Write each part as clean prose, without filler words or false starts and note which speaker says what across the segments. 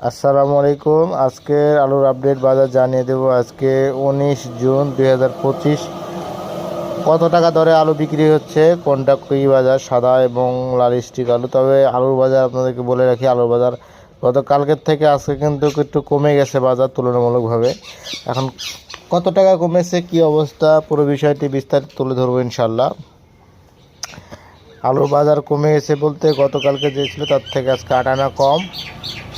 Speaker 1: আসসালামু আলাইকুম। আজকের আলুর আপডেট বাজার জানিয়ে দেব। আজকে 19 জুন 2025 কত টাকা দরে আলু বিক্রি হচ্ছে, কোনটা কী বাজার, সাদা এবং লাল স্টিক আলু। তবে আলুর বাজার আপনাদেরকে বলে রাখি, আলুর বাজার গতকালকের থেকে আজকে কিন্তু একটু কমে গেছে বাজার তুলনামূলকভাবে। এখন কত টাকা কমেছে, কি অবস্থা, পুরো বিষয়টি বিস্তারিত তুলে ধরবো ইনশাল্লাহ। আলুর বাজার কমে গেছে বলতে গতকালকে যে ছিল তার থেকে আজকে 8 আনা কম।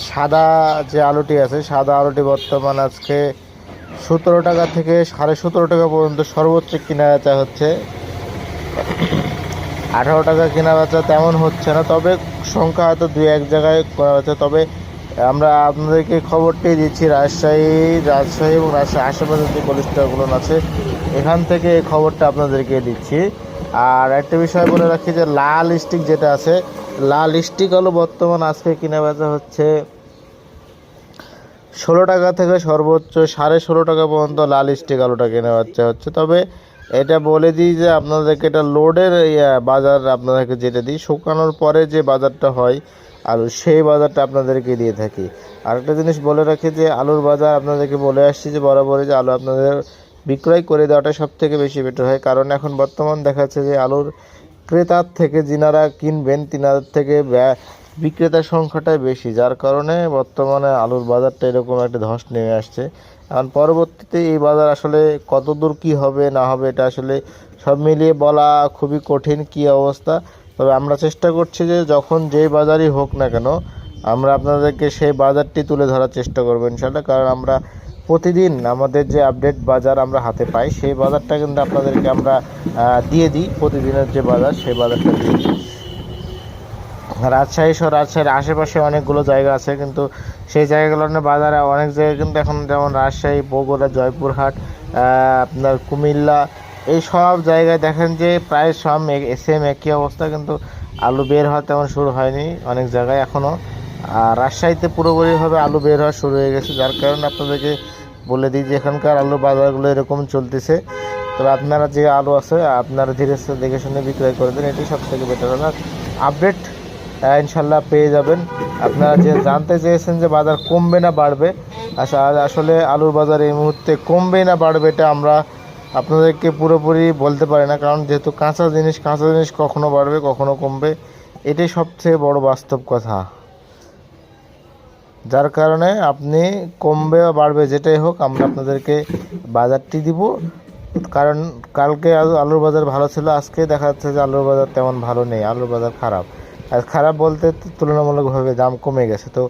Speaker 1: সাদা যে আলুটি আছে, সাদা আলুটি বর্তমান আজকে 17 টাকা থেকে 17.5 টাকা পর্যন্ত সর্বোচ্চ কেনা বেচা হচ্ছে। 18 টাকা কেনা বেচা তেমন হচ্ছে না, তবে সংখ্যা হয়তো 2-1 জায়গায় কেনা বেচা। তবে আমরা আপনাদেরকে খবরটি দিচ্ছি রাজশাহী এবং রাজশাহী আশেপাশে যে কোল্ড স্টোরগুলো আছে এখান থেকে এই খবরটা আপনাদেরকে দিচ্ছি। আর একটা বিষয় বলে রাখি যে লাল স্টিক যেটা আছে, লাল স্টিক আলু বর্তমান আজকে কেনা বেচা হচ্ছে 16 টাকা থেকে সর্বোচ্চ 16.5 টাকা পর্যন্ত লাল স্টিক আলুটা কেনা বেচা হচ্ছে। তবে এটা বলে দিই যে আপনাদেরকে এটা লোডের বাজার, আপনাদেরকে যেটা দিই শুকানোর পরে যে বাজারটা হয় আলু, সেই বাজারটা আপনাদেরকে দিয়ে থাকি। আরেকটা জিনিস বলে রাখি যে আলুর বাজার আপনাদেরকে বলে আসছি যে বরাবরই যে আলু আপনাদের বিক্রয় করে দেওয়াটা সব থেকে বেশি বেটার হয়। কারণ এখন বর্তমান দেখা যাচ্ছে যে আলুর ক্রেতার থেকে যিনারা কিনবেন তিনাদের থেকে বিক্রেতার সংখ্যাটাই বেশি, যার কারণে বর্তমানে আলুর বাজারটা এরকম একটা ধস নেমে আসছে। কারণ পরবর্তীতে এই বাজার আসলে কতদূর কি হবে না হবে এটা আসলে সব মিলিয়ে বলা খুবই কঠিন কি অবস্থা। তবে আমরা চেষ্টা করছি যে যখন যেই বাজারই হোক না কেন আমরা আপনাদেরকে সেই বাজারটি তুলে ধরার চেষ্টা করবো ইনশাল্লাহ। কারণ আমরা প্রতিদিন আমাদের যে আপডেট বাজার আমরা হাতে পাই সেই বাজারটা কিন্তু আপনাদেরকে আমরা দিয়ে দিই। প্রতিদিনের যে বাজার সেই বাজারটা দিয়ে দিই। রাজশাহীর আশেপাশে অনেকগুলো জায়গা আছে, কিন্তু সেই জায়গাগুলোর বাজারে অনেক জায়গায় কিন্তু এখন যেমন রাজশাহী, বগুড়া, জয়পুরহাট, আপনার কুমিল্লা, এই সব জায়গায় দেখেন যে প্রায় সব সেম একই অবস্থা, কিন্তু আলু বের হওয়া তেমন শুরু হয়নি অনেক জায়গায় এখনও। আর রাজশাহীতে পুরোপুরিভাবে আলু বের হওয়া শুরু হয়ে গেছে, যার কারণে আপনাদেরকে বলে দিই যে এখানকার আলু বাজারগুলো এরকম চলতেছে। তবে আপনারা যে আলু আছে আপনারা ধীরে ধীরে দেখে শুনে বিক্রয় করে দেন, এটি সব থেকে বেটার হবে। আপডেট ইনশাল্লাহ পেয়ে যাবেন। আপনারা যে জানতে চেয়েছেন যে বাজার কমবে না বাড়বে, আসলে আলুর বাজার এই মুহূর্তে কমবে না বাড়বে এটা আমরা আপনাদেরকে পুরোপুরি বলতে পারি না। কারণ যেহেতু কাঁচা জিনিস কখনো বাড়বে কখনো কমবে, এটাই সবচেয়ে বড় বাস্তব কথা। যার কারণে আপনি কমবে বা বাড়বে যেটাই হোক আমরা আপনাদেরকে বাজারটি দিব। কারণ কালকে আলুর বাজার ভালো ছিল, আজকে দেখা যাচ্ছে যে আলুর বাজার তেমন ভালো নেই, আলুর বাজার খারাপ। আর খারাপ বলতে তুলনামূলকভাবে দাম কমে গেছে। তো